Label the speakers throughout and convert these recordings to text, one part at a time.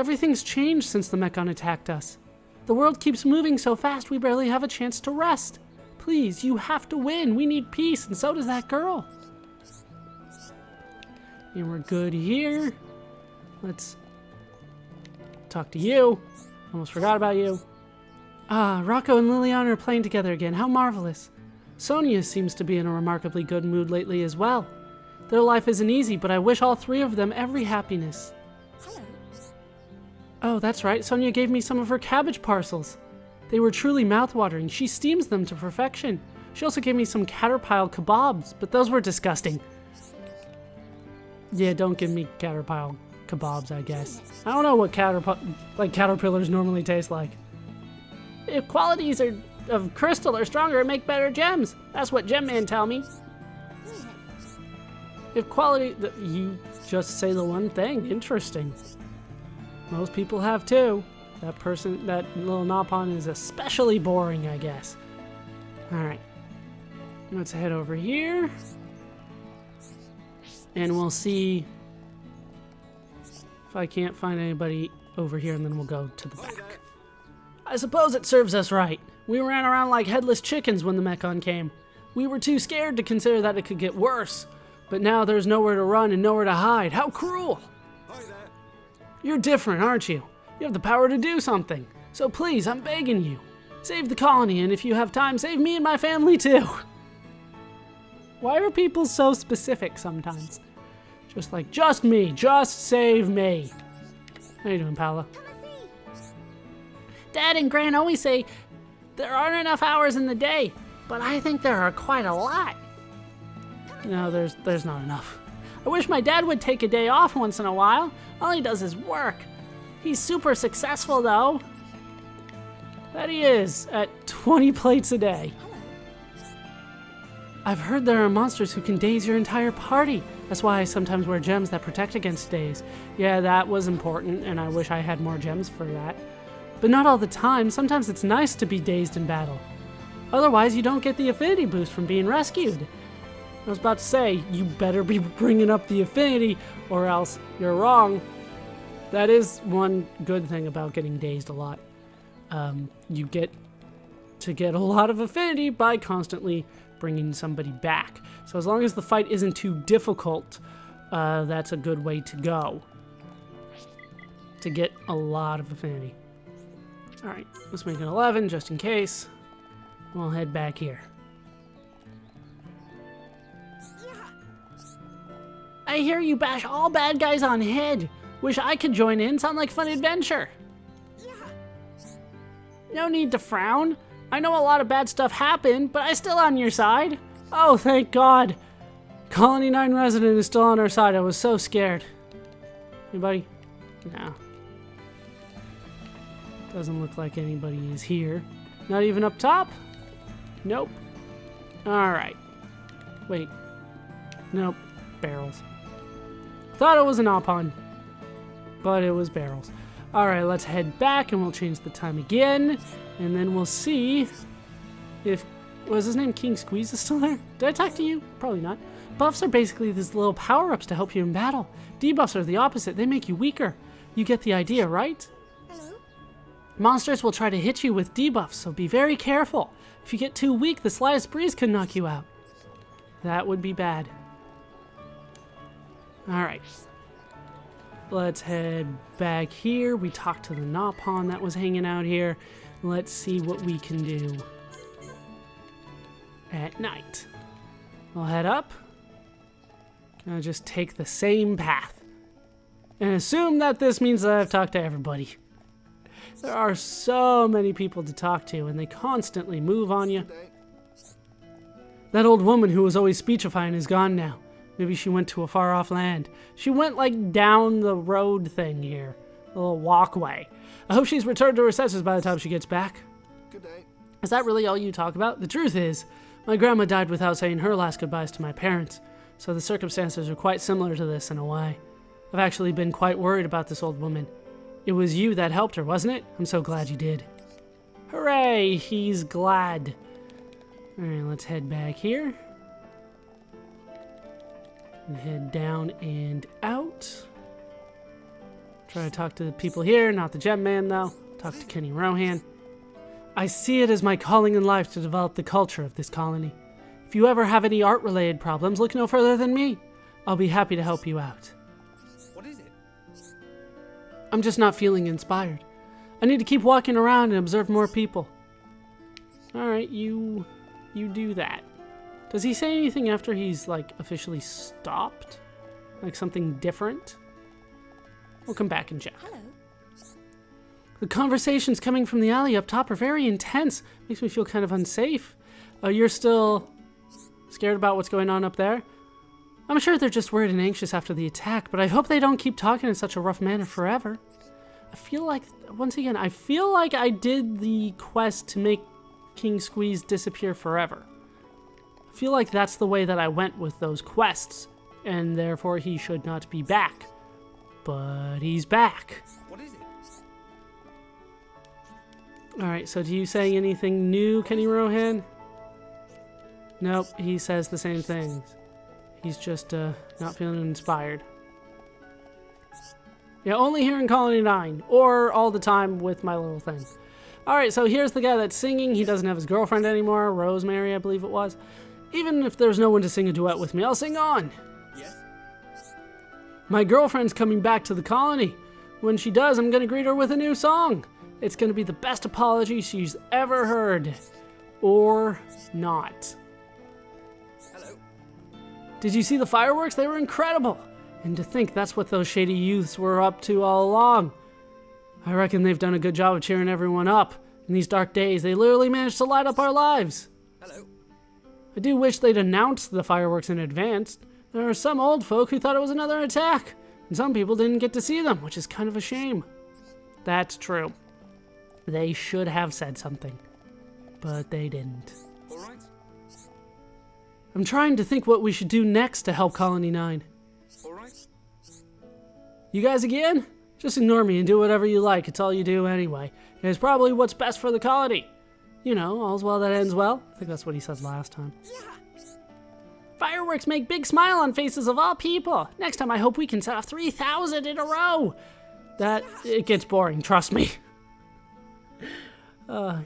Speaker 1: Everything's changed since the Mechon attacked us. The world keeps moving so fast we barely have a chance to rest. Please, you have to win. We need peace, and so does that girl. And we're good here. Let's talk to you. Almost forgot about you. Ah, Rocco and Liliana are playing together again. How marvelous. Sonia seems to be in a remarkably good mood lately as well. Their life isn't easy, but I wish all three of them every happiness.
Speaker 2: Hello.
Speaker 1: Oh, that's right. Sonia gave me some of her cabbage parcels. They were truly mouth-watering. She steams them to perfection. She also gave me some caterpillar kebabs, but those were disgusting. Yeah, don't give me caterpillar kebabs, I guess. I don't know what caterpillars normally taste like. If qualities of crystal are stronger, it make better gems. That's what Gem Man tell me. If quality... You just say the one thing. Interesting. Most people have too. That little Nopon is especially boring, I guess. Alright. Let's head over here. And we'll see if I can't find anybody over here, and then we'll go to the back. I suppose it serves us right. We ran around like headless chickens when the Mechon came. We were too scared to consider that it could get worse. But now there's nowhere to run and nowhere to hide. How cruel! You're different, aren't you? You have the power to do something. So please, I'm begging you. Save the colony, and if you have time, save me and my family too. Why are people so specific sometimes? Just like, just me, just save me. How you doing, Paula? Dad and Gran always say there aren't enough hours in the day, but I think there are quite a lot. No, there's not enough. I wish my dad would take a day off once in a while. All he does is work. He's super successful, though. That he is, at 20 plates a day. I've heard there are monsters who can daze your entire party. That's why I sometimes wear gems that protect against daze. Yeah, that was important, and I wish I had more gems for that. But not all the time. Sometimes it's nice to be dazed in battle. Otherwise, you don't get the affinity boost from being rescued. I was about to say, you better be bringing up the affinity, or else you're wrong. That is one good thing about getting dazed a lot. You get to get a lot of affinity by constantly bringing somebody back. So as long as the fight isn't too difficult, that's a good way to go. To get a lot of affinity. Alright, let's make an 11 just in case. We'll head back here. I hear you bash all bad guys on head. Wish I could join in. Sound like fun adventure. No need to frown. I know a lot of bad stuff happened, but I'm still on your side. Oh, thank God. Colony 9 resident is still on our side. I was so scared. Anybody? No. Doesn't look like anybody is here. Not even up top? Nope. Alright. Wait. Nope. Barrels. Thought it was an Opon, but it was barrels. Alright, let's head back and we'll change the time again. And then we'll see if... Was his name King Squeeze is still there? Did I talk to you? Probably not. Buffs are basically these little power-ups to help you in battle. Debuffs are the opposite. They make you weaker. You get the idea, right?
Speaker 2: Hello?
Speaker 1: Monsters will try to hit you with debuffs, so be very careful. If you get too weak, the slightest breeze could knock you out. That would be bad. Alright. Let's head back here. We talked to the Nopon that was hanging out here. Let's see what we can do at night. We'll head up. Gonna just take the same path. And assume that this means that I've talked to everybody. There are so many people to talk to, and they constantly move on you. That old woman who was always speechifying is gone now. Maybe she went to a far-off land. She went, like, down the road thing here. A little walkway. I hope she's returned to her senses by the time she gets back.
Speaker 3: Good day.
Speaker 1: Is that really all you talk about? The truth is, my grandma died without saying her last goodbyes to my parents, so the circumstances are quite similar to this in a way. I've actually been quite worried about this old woman. It was you that helped her, wasn't it? I'm so glad you did. Hooray! He's glad. Alright, let's head back here. And head down and out. Try to talk to the people here, not the gem man though. Talk to Kenny Rohan. I see it as my calling in life to develop the culture of this colony. If you ever have any art-related problems, look no further than me. I'll be happy to help you out.
Speaker 2: What is it?
Speaker 1: I'm just not feeling inspired. I need to keep walking around and observe more people. Alright, you do that. Does he say anything after he's, like, officially stopped? Like something different? We'll come back and check.
Speaker 3: Hello.
Speaker 1: The conversations coming from the alley up top are very intense. Makes me feel kind of unsafe. You're still scared about what's going on up there? I'm sure they're just worried and anxious after the attack, but I hope they don't keep talking in such a rough manner forever. I feel like, once again, I feel like I did the quest to make King Squeeze disappear forever. I feel like that's the way that I went with those quests, and therefore he should not be back. But he's back.
Speaker 2: What is it?
Speaker 1: Alright, so do you say anything new, Kenny Rohan? Nope, he says the same things. He's just not feeling inspired. Yeah, only here in Colony 9, or all the time with my little thing. Alright, so here's the guy that's singing. He doesn't have his girlfriend anymore, Rosemary, I believe it was. Even if there's no one to sing a duet with me, I'll sing on.
Speaker 2: Yes?
Speaker 1: My girlfriend's coming back to the colony. When she does, I'm gonna greet her with a new song. It's gonna be the best apology she's ever heard. Or not.
Speaker 2: Hello.
Speaker 1: Did you see the fireworks? They were incredible. And to think that's what those shady youths were up to all along. I reckon they've done a good job of cheering everyone up. In these dark days, they literally managed to light up our lives.
Speaker 2: Hello.
Speaker 1: I do wish they'd announced the fireworks in advance. There are some old folk who thought it was another attack, and some people didn't get to see them, which is kind of a shame. That's true. They should have said something, but they didn't.
Speaker 2: All right.
Speaker 1: I'm trying to think what we should do next to help Colony 9.
Speaker 2: All right.
Speaker 1: You guys again? Just ignore me and do whatever you like. It's all you do anyway. And it's probably what's best for the colony. You know, all's well that ends well. I think that's what he said last time.
Speaker 2: Yeah.
Speaker 1: Fireworks make big smile on faces of all people. Next time I hope we can set off 3,000 in a row. It gets boring, trust me.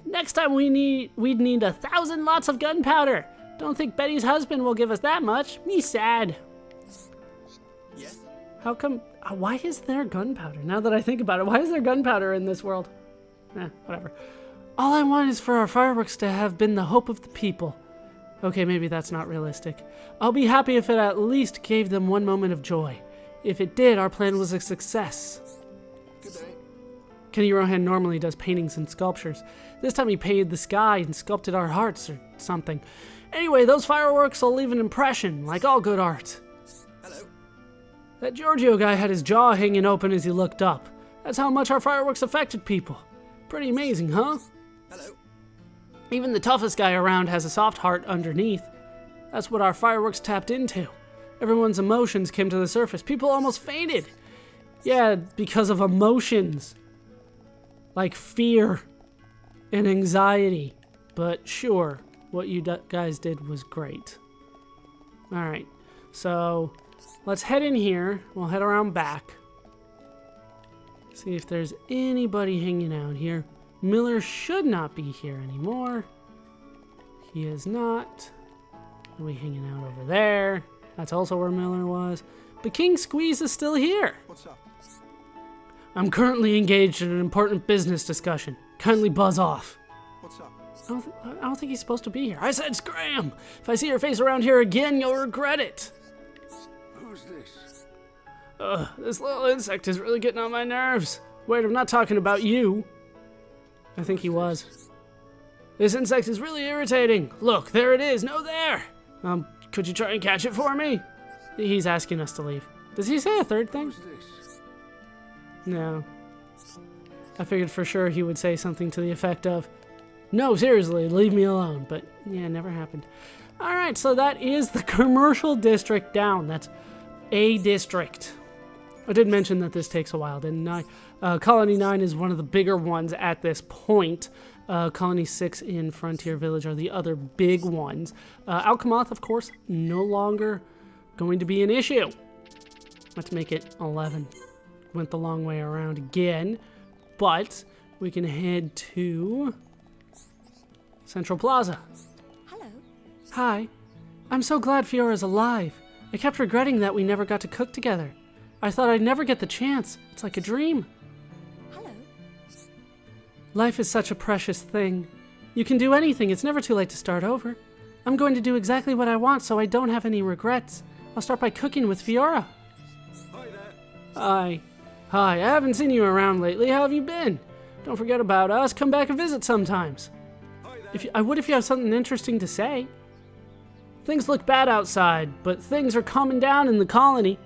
Speaker 1: Next time we'd need 1,000 lots of gunpowder. Don't think Betty's husband will give us that much. Me sad.
Speaker 2: Yes?
Speaker 1: How come, why is there gunpowder? Now that I think about it, why is there gunpowder in this world? Whatever. All I want is for our fireworks to have been the hope of the people. Okay, maybe that's not realistic. I'll be happy if it at least gave them one moment of joy. If it did, our plan was a success.
Speaker 2: Good day.
Speaker 1: Kenny Rohan normally does paintings and sculptures. This time he painted the sky and sculpted our hearts or something. Anyway, those fireworks will leave an impression, like all good art.
Speaker 2: Hello.
Speaker 1: That Giorgio guy had his jaw hanging open as he looked up. That's how much our fireworks affected people. Pretty amazing, huh?
Speaker 2: Hello.
Speaker 1: Even the toughest guy around has a soft heart underneath. That's what our fireworks tapped into. Everyone's emotions came to the surface. People almost fainted. Yeah, because of emotions. Like fear and anxiety. But sure, what you guys did was great. Alright, so let's head in here. We'll head around back. See if there's anybody hanging out here. Miller should not be here anymore. He is not. Are we hanging out over there? That's also where Miller was. But King Squeeze is still here.
Speaker 2: What's up?
Speaker 1: I'm currently engaged in an important business discussion. Kindly buzz off.
Speaker 2: What's up?
Speaker 1: I don't think he's supposed to be here. I said scram! If I see your face around here again, you'll regret it.
Speaker 2: Who's this?
Speaker 1: This little insect is really getting on my nerves. Wait, I'm not talking about you. I think he was. This insect is really irritating. Look, there it is. No, there. Could you try and catch it for me? He's asking us to leave. Does he say a third thing?
Speaker 2: Who's this?
Speaker 1: No. I figured for sure he would say something to the effect of, no, seriously, leave me alone. But yeah, never happened. All right, so that is the commercial district down. That's a district. I did mention that this takes a while, didn't I? Colony 9 is one of the bigger ones at this point. Colony 6 in Frontier Village are the other big ones. Alchemoth, of course, no longer going to be an issue. Let's make it 11. went the long way around again. But we can head to Central Plaza.
Speaker 3: Hello.
Speaker 1: Hi. I'm so glad Fiora's alive. I kept regretting that we never got to cook together. I thought I'd never get the chance. It's like a dream.
Speaker 3: Hello.
Speaker 1: Life is such a precious thing. You can do anything. It's never too late to start over. I'm going to do exactly what I want so I don't have any regrets. I'll start by cooking with Fiora.
Speaker 2: Hi there.
Speaker 1: Hi. Hi, I haven't seen you around lately. How have you been? Don't forget about us. Come back and visit sometimes.
Speaker 2: Hi there.
Speaker 1: I would if you have something interesting to say. Things look bad outside, but things are calming down in the colony.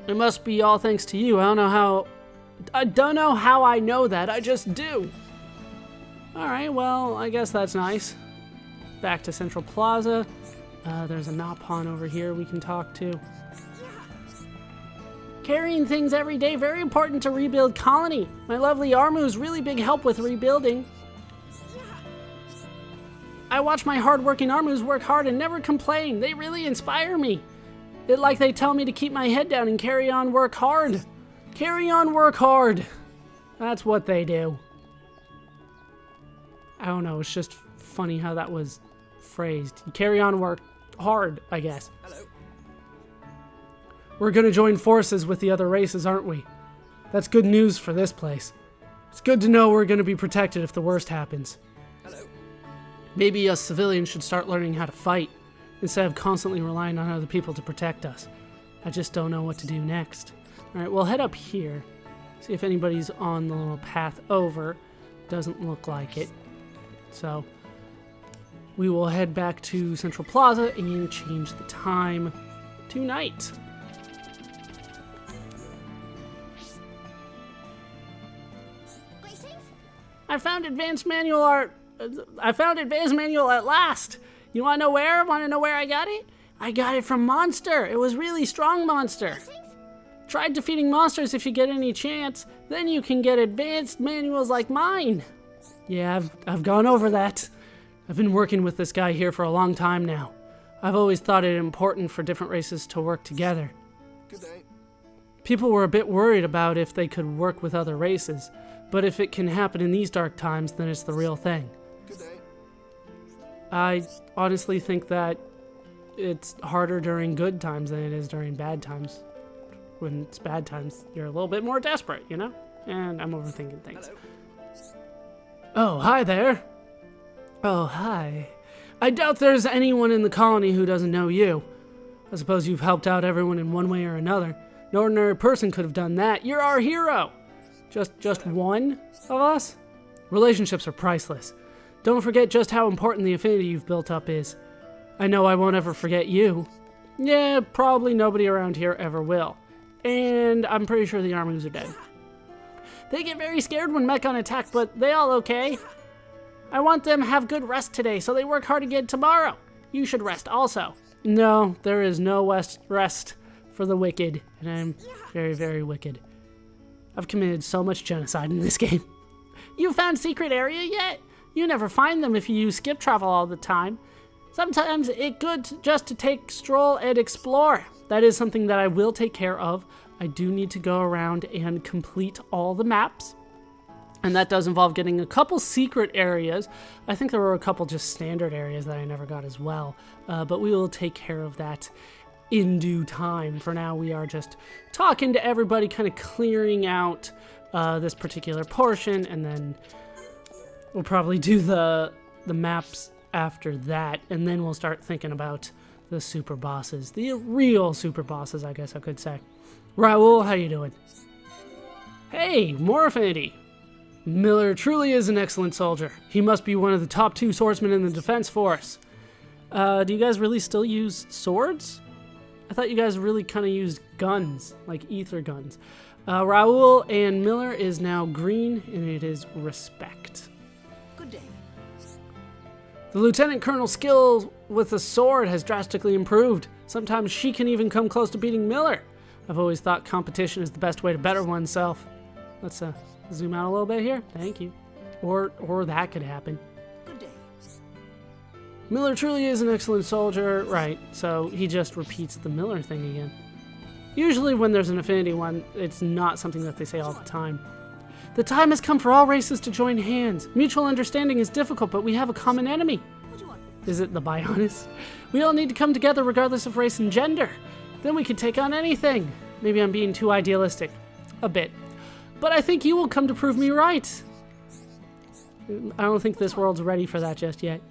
Speaker 1: It must be all thanks to you. I don't know how I know that. I just do. Alright, well, I guess that's nice. Back to Central Plaza. There's a Napon over here we can talk to. Carrying things every day, very important to rebuild colony. My lovely Armu's really big help with rebuilding. I watch my hard-working Armus work hard and never complain. They really inspire me. It's like they tell me to keep my head down and carry on, work hard. Carry on, work hard. That's what they do. I don't know, it's just funny how that was phrased. Carry on, work hard, I guess.
Speaker 2: Hello.
Speaker 1: We're gonna join forces with the other races, aren't we? That's good news for this place. It's good to know we're gonna be protected if the worst happens.
Speaker 2: Hello.
Speaker 1: Maybe us civilians should start learning how to fight, instead of constantly relying on other people to protect us. I just don't know what to do next. Alright, we'll head up here. See if anybody's on the little path over. Doesn't look like it. So, we will head back to Central Plaza and change the time to night.
Speaker 3: Greetings.
Speaker 1: I found advanced manual at last. You want to know where? Want to know where I got it? I got it from Monster. It was really strong Monster. Try defeating monsters if you get any chance. Then you can get advanced manuals like mine. Yeah, I've gone over that. I've been working with this guy here for a long time now. I've always thought it important for different races to work together.
Speaker 2: Good day.
Speaker 1: People were a bit worried about if they could work with other races, but if it can happen in these dark times, then it's the real thing.
Speaker 2: Good day.
Speaker 1: I honestly think that it's harder during good times than it is during bad times. When it's bad times, you're a little bit more desperate, you know? And I'm overthinking things.
Speaker 2: Hello.
Speaker 1: Oh, hi there. Oh, hi. I doubt there's anyone in the colony who doesn't know you. I suppose you've helped out everyone in one way or another. An ordinary person could have done that. You're our hero. Just one of us? Relationships are priceless. Don't forget just how important the affinity you've built up is. I know I won't ever forget you. Yeah, probably nobody around here ever will. And I'm pretty sure the Armus are dead. They get very scared when Mech on attack, but they all okay. I want them to have good rest today, so they work hard again tomorrow. You should rest also. No, there is no rest for the wicked, and I'm very, very wicked. I've committed so much genocide in this game. You found secret area yet? You never find them if you use skip travel all the time. Sometimes it's good just to take a stroll and explore. That is something that I will take care of. I do need to go around and complete all the maps. And that does involve getting a couple secret areas. I think there were a couple just standard areas that I never got as well. But we will take care of that in due time. For now, we are just talking to everybody, kind of clearing out this particular portion. And then we'll probably do the maps after that. And then we'll start thinking about the super bosses. The real super bosses, I guess I could say. Raul, how you doing? Hey, more affinity. Miller truly is an excellent soldier. He must be one of the top 2 swordsmen in the defense force. Do you guys really still use swords? I thought you guys really kind of used guns, like ether guns. Raul and Miller is now green, and it is respect.
Speaker 3: Good day.
Speaker 1: The Lieutenant Colonel's skill with the sword has drastically improved. Sometimes she can even come close to beating Miller. I've always thought competition is the best way to better oneself. Let's zoom out a little bit here. Thank you. Or that could happen.
Speaker 3: Good day.
Speaker 1: Miller truly is an excellent soldier. Right, so he just repeats the Miller thing again. Usually when there's an affinity one, it's not something that they say all the time. The time has come for all races to join hands. Mutual understanding is difficult, but we have a common enemy.
Speaker 3: What do you want?
Speaker 1: Is it the Bionis? We all need to come together regardless of race and gender. Then we can take on anything. Maybe I'm being too idealistic. A bit. But I think you will come to prove me right. I don't think this world's ready for that just yet.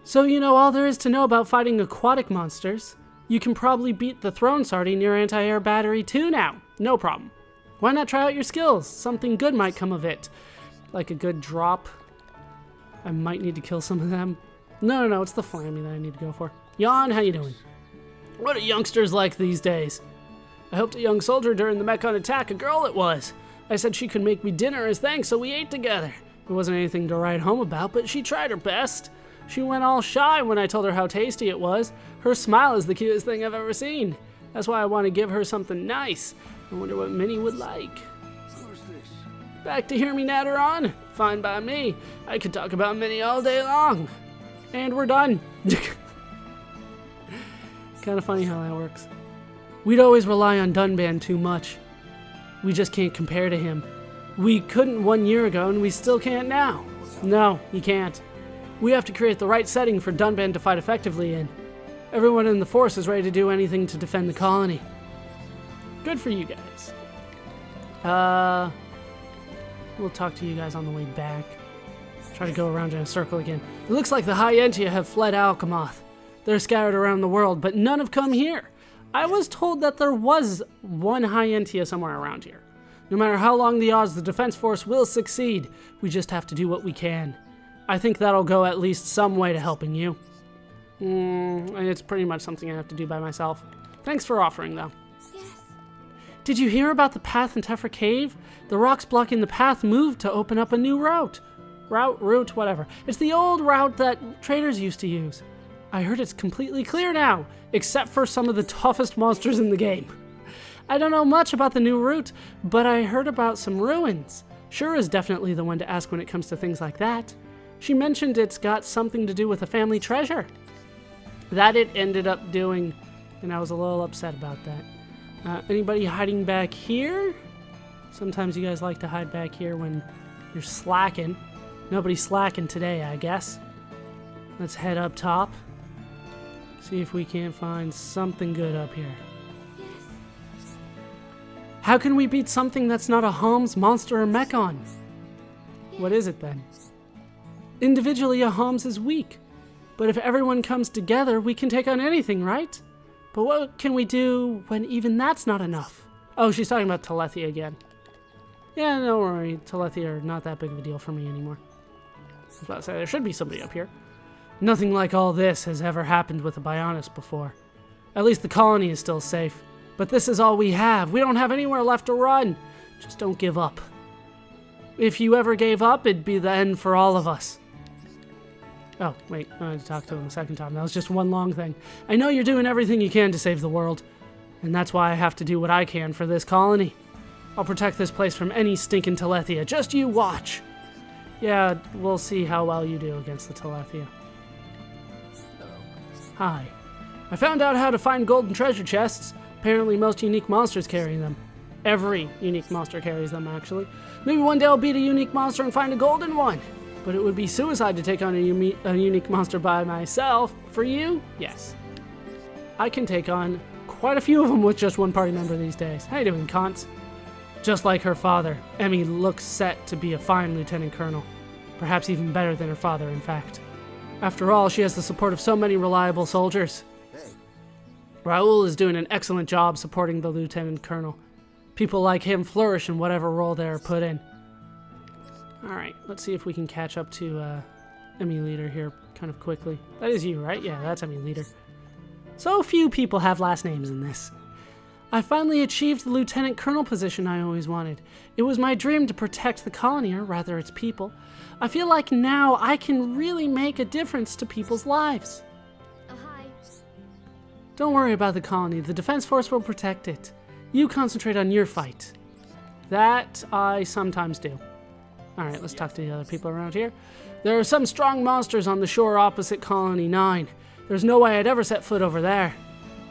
Speaker 1: So you know all there is to know about fighting aquatic monsters. You can probably beat the Throne Sardy near Anti-Air Battery 2 now. No problem. Why not try out your skills? Something good might come of it. Like a good drop. I might need to kill some of them. No, it's the Flammy that I need to go for. Jan, how you doing? What are youngsters like these days? I helped a young soldier during the Mechon attack, a girl it was. I said she could make me dinner as thanks, so we ate together. It wasn't anything to write home about, but she tried her best. She went all shy when I told her how tasty it was. Her smile is the cutest thing I've ever seen. That's why I want to give her something nice. I wonder what Minnie would like.
Speaker 2: Who's this?
Speaker 1: Back to hear me natter on? Fine by me. I could talk about Minnie all day long. And we're done. Kind of funny how that works. We'd always rely on Dunban too much. We just can't compare to him. We couldn't 1 year ago, and we still can't now. No, you can't. We have to create the right setting for Dunban to fight effectively in. Everyone in the force is ready to do anything to defend the colony. Good for you guys. We'll talk to you guys on the way back. Try to go around in a circle again. It looks like the Hyentia have fled Alchemoth. They're scattered around the world, but none have come here. I was told that there was one Hyentia somewhere around here. No matter how long the odds, the defense force will succeed. We just have to do what we can. I think that'll go at least some way to helping you. It's pretty much something I have to do by myself. Thanks for offering, though.
Speaker 3: Yes.
Speaker 1: Did you hear about the path in Tefra Cave? The rocks blocking the path moved to open up a new route. Route, whatever. It's the old route that traders used to use. I heard it's completely clear now, except for some of the toughest monsters in the game. I don't know much about the new route, but I heard about some ruins. Shura's definitely the one to ask when it comes to things like that. She mentioned it's got something to do with a family treasure. That it ended up doing, and I was a little upset about that. Anybody hiding back here? Sometimes you guys like to hide back here when you're slacking. Nobody's slacking today, I guess. Let's head up top. See if we can't find something good up here.
Speaker 3: Yes.
Speaker 1: How can we beat something that's not a Homs, monster, or Mechon? What is it then? Individually, a Homs is weak. But if everyone comes together, we can take on anything, right? But what can we do when even that's not enough? Oh, she's talking about Telethia again. Yeah, don't worry. Telethia are not that big of a deal for me anymore. I was about to say, there should be somebody up here. Nothing like all this has ever happened with the Bionis before. At least the colony is still safe. But this is all we have. We don't have anywhere left to run. Just don't give up. If you ever gave up, it'd be the end for all of us. Oh, wait, I had to talk to him a second time. That was just one long thing. I know you're doing everything you can to save the world. And that's why I have to do what I can for this colony. I'll protect this place from any stinking Telethia. Just you watch. Yeah, we'll see how well you do against the Telethia.
Speaker 2: Hello.
Speaker 1: Hi. I found out how to find golden treasure chests. Apparently most unique monsters carry them. Every unique monster carries them, actually. Maybe one day I'll beat a unique monster and find a golden one. But it would be suicide to take on a unique monster by myself. For you, yes. I can take on quite a few of them with just one party member these days. How you doing, Kant? Just like her father, Emmy looks set to be a fine lieutenant colonel. Perhaps even better than her father, in fact. After all, she has the support of so many reliable soldiers.
Speaker 2: Hey.
Speaker 1: Raoul is doing an excellent job supporting the lieutenant colonel. People like him flourish in whatever role they are put in. Alright, let's see if we can catch up to Emmy Leader here kind of quickly. That is you, right? Yeah, that's Emmy Leader. So few people have last names in this. I finally achieved the lieutenant colonel position I always wanted. It was my dream to protect the colony, or rather its people. I feel like now I can really make a difference to people's lives.
Speaker 3: Oh, hi.
Speaker 1: Don't worry about the colony. The defense force will protect it. You concentrate on your fight. That I sometimes do. Alright, let's talk to the other people around here. There are some strong monsters on the shore opposite Colony 9. There's no way I'd ever set foot over there.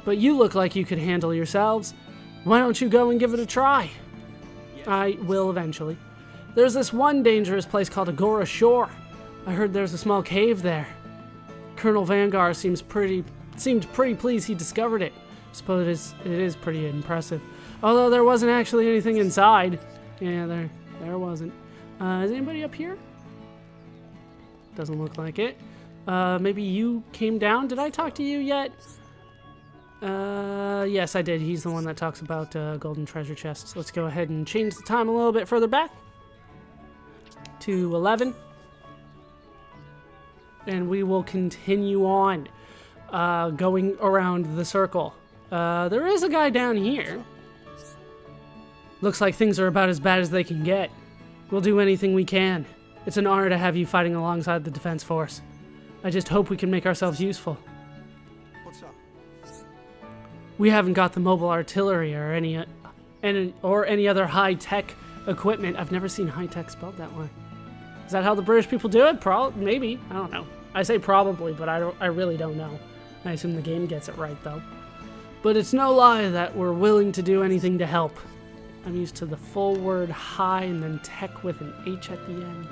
Speaker 1: But you look like you could handle yourselves. Why don't you go and give it a try? I will eventually. There's this one dangerous place called Agora Shore. I heard there's a small cave there. Colonel Vanguard seemed pretty pleased he discovered it. Suppose it is pretty impressive. Although there wasn't actually anything inside. Yeah, there wasn't. Is anybody up here? Doesn't look like it. Maybe you came down? Did I talk to you yet? Yes, I did. He's the one that talks about golden treasure chests. Let's go ahead and change the time a little bit further back to 11. And we will continue on going around the circle. There is a guy down here. Looks like things are about as bad as they can get. We'll do anything we can. It's an honor to have you fighting alongside the defense force. I just hope we can make ourselves useful.
Speaker 2: What's up?
Speaker 1: We haven't got the mobile artillery or any other high-tech equipment. I've never seen high-tech spelled that way. Is that how the British people do it? Maybe. I don't know. I say probably, but I really don't know. I assume the game gets it right, though. But it's no lie that we're willing to do anything to help. I'm used to the full word high and then tech with an H at the end.